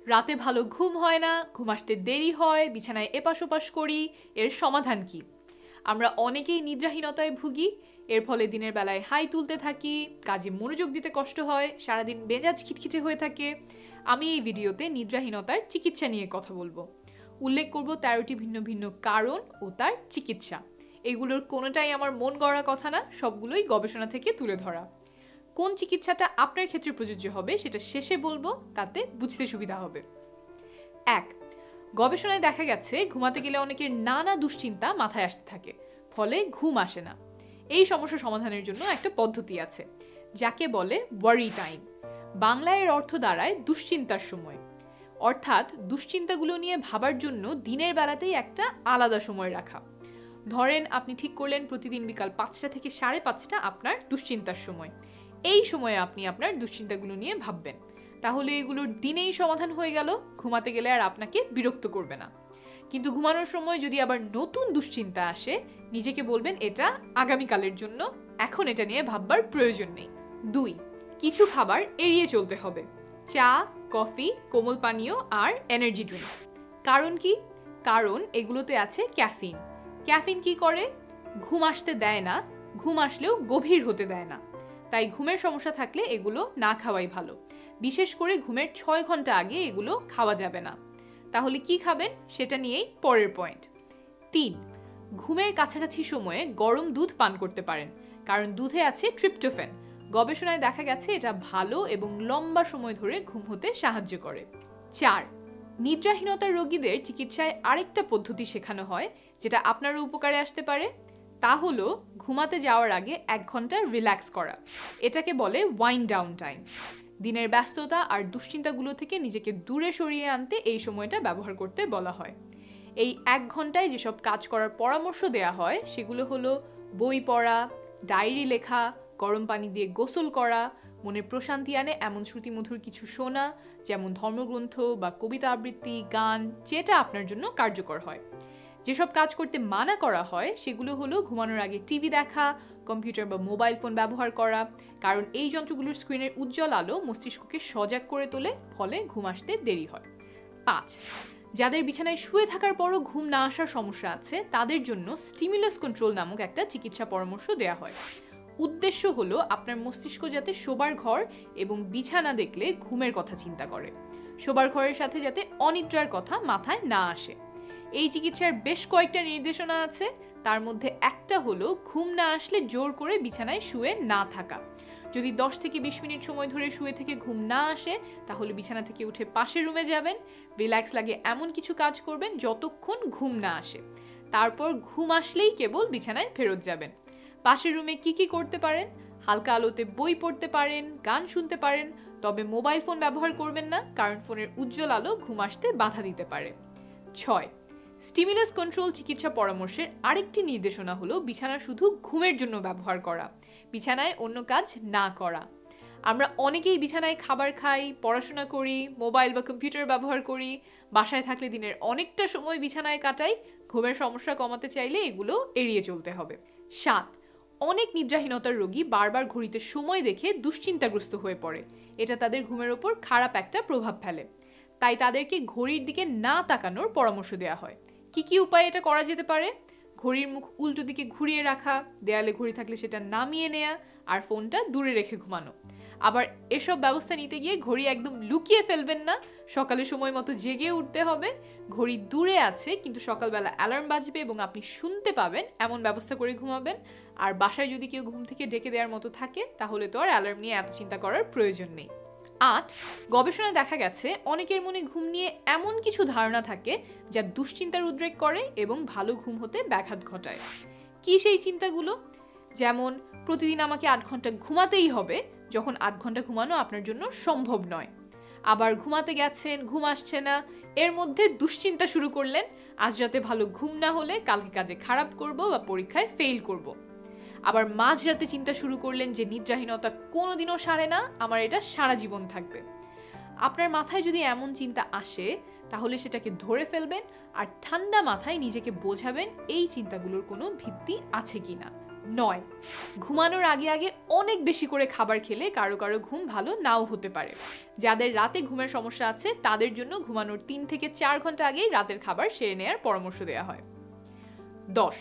রাতে ভালো ঘুম হয় না, ঘুম আসতে দেরি হয়, বিছানায় এপাশ ওপাশ করি, এর সমাধান কি? আমরা অনেকেই নিদ্রাহীনতায় ভুগি। এর ফলে দিনের বেলায় হাই তুলতে থাকি, কাজে মনোযোগ দিতে কষ্ট হয়, সারাদিন মেজাজ খিটখিটে হয়ে থাকে। আমি এই ভিডিওতে নিদ্রাহীনতার চিকিৎসা নিয়ে কথা বলবো। উল্লেখ করব 13টি ভিন্ন ভিন্ন কারণ ও তার চিকিৎসা। এগুলোর কোনোটাই আমার মন গড়া কথা না, সবগুলোই গবেষণা থেকে তুলে ধরা। কোন চিকিৎসাটা আপনার ক্ষেত্রে প্রযোজ্য হবে সেটা শেষে বলবো, তাতে বুঝতে সুবিধা হবে। 1. গবেষণায় দেখা গেছে ঘুমাতে গেলে অনেকের নানা দুশ্চিন্তা মাথায় আসতে থাকে, ফলে ঘুম আসে না। এই সমস্যা সমাধানের জন্য একটা পদ্ধতি আছে, যাকে বলে ওয়ারি টাইম। বাংলায় এর অর্থ দাঁড়ায় দুশ্চিন্তার সময়। অর্থাৎ দুশ্চিন্তাগুলো নিয়ে ভাবার জন্য দিনের বেলাতেই একটা আলাদা সময় রাখা। ধরেন আপনি ঠিক করলেন প্রতিদিন বিকাল 5টা থেকে 5:30 আপনার দুশ্চিন্তার সময়। এই সময়ে আপনি আপনার দুশ্চিন্তাগুলো নিয়ে ভাববেন। তাহলে এগুলোর দিনেই সমাধান হয়ে গেল, ঘুমাতে গেলে আর আপনাকে বিরক্ত করবে না। কিন্তু ঘুমানোর সময় যদি আবার নতুন দুশ্চিন্তা আসে, নিজেকে বলবেন এটা আগামীকালের জন্য, এখন এটা নিয়ে ভাববার প্রয়োজন নেই। 2. কিছু খাবার এড়িয়ে চলতে হবে। চা, কফি, কোমল পানীয় আর এনার্জি ড্রিঙ্ক। কারণ কি? কারণ এগুলোতে আছে ক্যাফিন। ক্যাফিন কি করে? ঘুম আসতে দেয় না, ঘুম আসলেও গভীর হতে দেয় না। তাই ঘুমের সমস্যা থাকলে এগুলো না খাওয়াই ভালো। বিশেষ করে ঘুমের 6 ঘন্টা আগে এগুলো খাওয়া যাবে না। তাহলে কি খাবেন সেটা নিয়েই পরের পয়েন্ট। 3. ঘুমের কাছাকাছি সময়ে গরম দুধ পান করতে পারেন, কারণ দুধে আছে ট্রিপ্টোফ্যান। গবেষণায় দেখা গেছে এটা ভালো এবং লম্বা সময় ধরে ঘুম হতে সাহায্য করে। 4. নিদ্রাহীনতার রোগীদের চিকিৎসায় আরেকটা পদ্ধতি শেখানো হয়, যেটা আপনারও উপকারে আসতে পারে। তা হলো ঘুমাতে যাওয়ার আগে 1 ঘন্টা রিল্যাক্স করা। এটাকে বলে ওয়াইন্ড ডাউন টাইম। দিনের ব্যস্ততা আর দুশ্চিন্তাগুলো থেকে নিজেকে দূরে সরিয়ে আনতে এই সময়টা ব্যবহার করতে বলা হয়। এই 1 ঘন্টায় যেসব কাজ করার পরামর্শ দেয়া হয় সেগুলো হলো বই পড়া, ডায়েরি লেখা, গরম পানি দিয়ে গোসল করা, মনে প্রশান্তি আনে এমন শ্রুতিমধুর কিছু শোনা, যেমন ধর্মগ্রন্থ বা কবিতা আবৃত্তি, গান, যেটা আপনার জন্য কার্যকর হয়। যেসব কাজ করতে মানা করা হয় সেগুলো হলো ঘুমানোর আগে টিভি দেখা, কম্পিউটার বা মোবাইল ফোন ব্যবহার করা, কারণ এই যন্ত্রগুলোর স্ক্রিনের উজ্জ্বল আলো মস্তিষ্ককে সজাগ করে তোলে, ফলে ঘুম আসতে দেরি হয়। 5. যাদের বিছানায় শুয়ে থাকার পরও ঘুম না আসার সমস্যা আছে, তাদের জন্য স্টিমুলাস কন্ট্রোল নামক একটা চিকিৎসা পরামর্শ দেয়া হয়। উদ্দেশ্য হলো আপনার মস্তিষ্ক যাতে শোবার ঘর এবং বিছানা দেখলে ঘুমের কথা চিন্তা করে, শোবার ঘরের সাথে যাতে অনিদ্রার কথা মাথায় না আসে। এই চিকিৎসার বেশ কয়েকটা নির্দেশনা আছে, তার মধ্যে একটা হলো ঘুম না আসলে জোর করে বিছানায় শুয়ে না থাকা। যদি 10 থেকে 20 মিনিট সময় ধরে শুয়ে থেকে ঘুম না আসে, তাহলে বিছানা থেকে উঠে পাশের রুমে যাবেন, রিল্যাক্স লাগে এমন কিছু কাজ করবেন যতক্ষণ ঘুম না আসে। তারপর ঘুম আসলেই কেবল বিছানায় ফেরত যাবেন। পাশের রুমে কি করতে পারেন? হালকা আলোতে বই পড়তে পারেন, গান শুনতে পারেন, তবে মোবাইল ফোন ব্যবহার করবেন না, কারণ ফোনের উজ্জ্বল আলো ঘুম আসতে বাধা দিতে পারে। 6. স্টিমুলাস কন্ট্রোল চিকিৎসা পরামর্শের আরেকটি নির্দেশনা হলো বিছানা শুধু ঘুমের জন্য ব্যবহার করা, বিছানায় অন্য কাজ না করা। আমরা অনেকেই বিছানায় খাবার খাই, পড়াশোনা করি, মোবাইল বা কম্পিউটার ব্যবহার করি, বাসায় থাকলে দিনের অনেকটা সময় বিছানায় কাটাই। ঘুমের সমস্যা কমাতে চাইলে এগুলো এড়িয়ে চলতে হবে। 7. অনেক নিদ্রাহীনতার রোগী বারবার ঘড়িতে সময় দেখে দুশ্চিন্তাগ্রস্ত হয়ে পড়ে। এটা তাদের ঘুমের ওপর খারাপ একটা প্রভাব ফেলে। তাই তাদেরকে ঘড়ির দিকে না তাকানোর পরামর্শ দেওয়া হয়। কি উপায়ে এটা করা যেতে পারে? ঘড়ির মুখ উল্টো দিকে ঘুরিয়ে রাখা, দেয়ালে ঘড়ি থাকলে সেটা নামিয়ে নেয়া, আর ফোনটা দূরে রেখে ঘুমানো। আবার এসব ব্যবস্থা নিতে গিয়ে ঘড়ি একদম লুকিয়ে ফেলবেন না, সকালে সময় মতো জেগে উঠতে হবে। ঘড়ি দূরে আছে কিন্তু সকালবেলা অ্যালার্ম বাজবে এবং আপনি শুনতে পাবেন, এমন ব্যবস্থা করে ঘুমাবেন। আর বাসায় যদি কেউ ঘুম থেকে ডেকে দেওয়ার মতো থাকে, তাহলে তো আর অ্যালার্ম নিয়ে এত চিন্তা করার প্রয়োজন নেই। 8. গবেষণায় দেখা গেছে অনেকের মনে ঘুম নিয়ে এমন কিছু ধারণা থাকে যা দুশ্চিন্তার উদ্রেক করে এবং ভালো ঘুম হতে ব্যাঘাত ঘটায়। কি সেই চিন্তাগুলো? যেমন প্রতিদিন আমাকে 8 ঘন্টা ঘুমাতেই হবে, যখন 8 ঘন্টা ঘুমানো আপনার জন্য সম্ভব নয়। আবার ঘুমাতে গেছেন, ঘুম আসছে না, এর মধ্যে দুশ্চিন্তা শুরু করলেন, আজ রাতে ভালো ঘুম না হলে কালকে কাজে খারাপ করব বা পরীক্ষায় ফেল করব। আবার মাঝরাতে চিন্তা শুরু করলেন যে নিদ্রাহীনতা কোনোদিনও সারে না, আমার এটা সারা জীবন থাকবে। আপনার মাথায় যদি এমন চিন্তা আসে, তাহলে সেটাকে ধরে ফেলবেন আর ঠান্ডা মাথায় নিজেকে বোঝাবেন এই চিন্তাগুলোর কোনো ভিত্তি আছে কিনা। 9, ঘুমানোর আগে আগে অনেক বেশি করে খাবার খেলে কারো কারো ঘুম ভালো নাও হতে পারে। যাদের রাতে ঘুমের সমস্যা আছে তাদের জন্য ঘুমানোর 3 থেকে 4 ঘন্টা আগেই রাতের খাবার সেরে নেওয়ার পরামর্শ দেওয়া হয়। 10,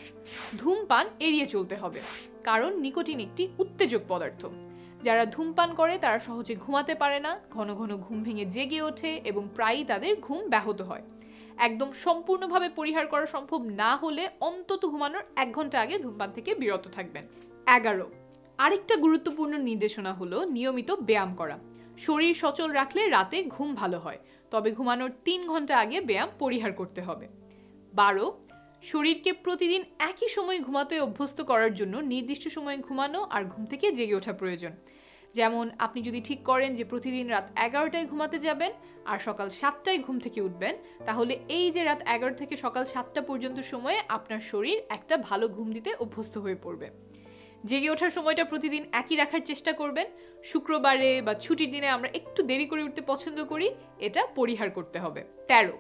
ধূমপান এড়িয়ে চলতে হবে, কারণ নিকোটিন একটি উত্তেজক পদার্থ। যারা ধূমপান করে তারা সহজে ঘুমাতে পারে না, ঘন ঘন ঘুম ভেঙে জেগে ওঠে এবং প্রায়ই তাদের ঘুম ব্যাহত হয়। একদম সম্পূর্ণভাবে পরিহার করা সম্ভব না হলে অন্তত ঘুমানোর 1 ঘন্টা আগে ধূমপান থেকে বিরত থাকবেন। 11, আরেকটা গুরুত্বপূর্ণ নির্দেশনা হলো নিয়মিত ব্যায়াম করা। শরীর সচল রাখলে রাতে ঘুম ভালো হয়, তবে ঘুমানোর 3 ঘন্টা আগে ব্যায়াম পরিহার করতে হবে। 12, শরীরকে প্রতিদিন একই সময় ঘুমাতে অভ্যস্ত করার জন্য নির্দিষ্ট সময়ে ঘুমানো আর ঘুম থেকে জেগে ওঠা প্রয়োজন। যেমন আপনি যদি ঠিক করেন যে প্রতিদিন রাত 11টায় ঘুমাতে যাবেন আর সকাল 7টায় ঘুম থেকে উঠবেন, তাহলে এই যে রাত 11 থেকে সকাল 7টা পর্যন্ত সময়ে আপনার শরীর একটা ভালো ঘুম দিতে অভ্যস্ত হয়ে পড়বে। জেগে ওঠার সময়টা প্রতিদিন একই রাখার চেষ্টা করবেন। শুক্রবারে বা ছুটির দিনে আমরা একটু দেরি করে উঠতে পছন্দ করি, এটা পরিহার করতে হবে। 13,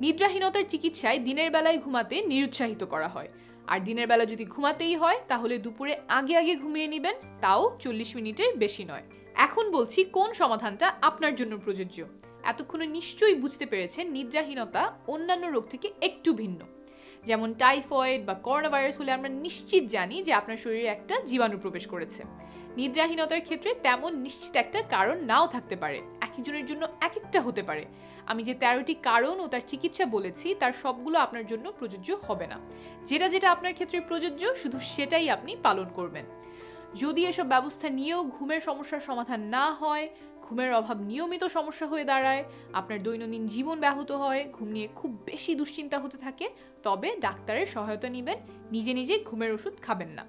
নিদ্রাহীনতার চিকিৎসায় দিনের বেলায় ঘুমাতে নিরুৎসাহিত করা হয়, আর দিনের বেলা যদি ঘুমাতেই হয় তাহলে দুপুরে আগে আগে ঘুমিয়ে নেবেন, তাও 40 মিনিটের বেশি নয়। এখন বলছি কোন সমাধানটা আপনার জন্য প্রযোজ্য। এতক্ষণে নিশ্চয়ই বুঝতে পেরেছেন নিদ্রাহীনতা অন্যান্য রোগ থেকে একটু ভিন্ন। যেমন টাইফয়েড বা করোনা ভাইরাস হলে আমরা নিশ্চিত জানি যে আপনার শরীরে একটা জীবাণু প্রবেশ করেছে। নিদ্রাহীনতার ক্ষেত্রে তেমন নিশ্চিত একটা কারণ নাও থাকতে পারে, একজনের জন্য এক একটা হতে পারে। আমি যে 13টি কারণ ও তার চিকিৎসা বলেছি তার সবগুলো আপনার জন্য প্রযোজ্য হবে না। যেটা যেটা আপনার ক্ষেত্রে প্রযোজ্য শুধু সেটাই আপনি পালন করবেন। যদি এসব ব্যবস্থা নিয়েও ঘুমের সমস্যার সমাধান না হয়, ঘুমের অভাব নিয়মিত সমস্যা হয়ে দাঁড়ায়, আপনার দৈনন্দিন জীবন ব্যাহত হয়, ঘুম নিয়ে খুব বেশি দুশ্চিন্তা হতে থাকে, তবে ডাক্তারের সহায়তা নেবেন, নিজে নিজে ঘুমের ওষুধ খাবেন না।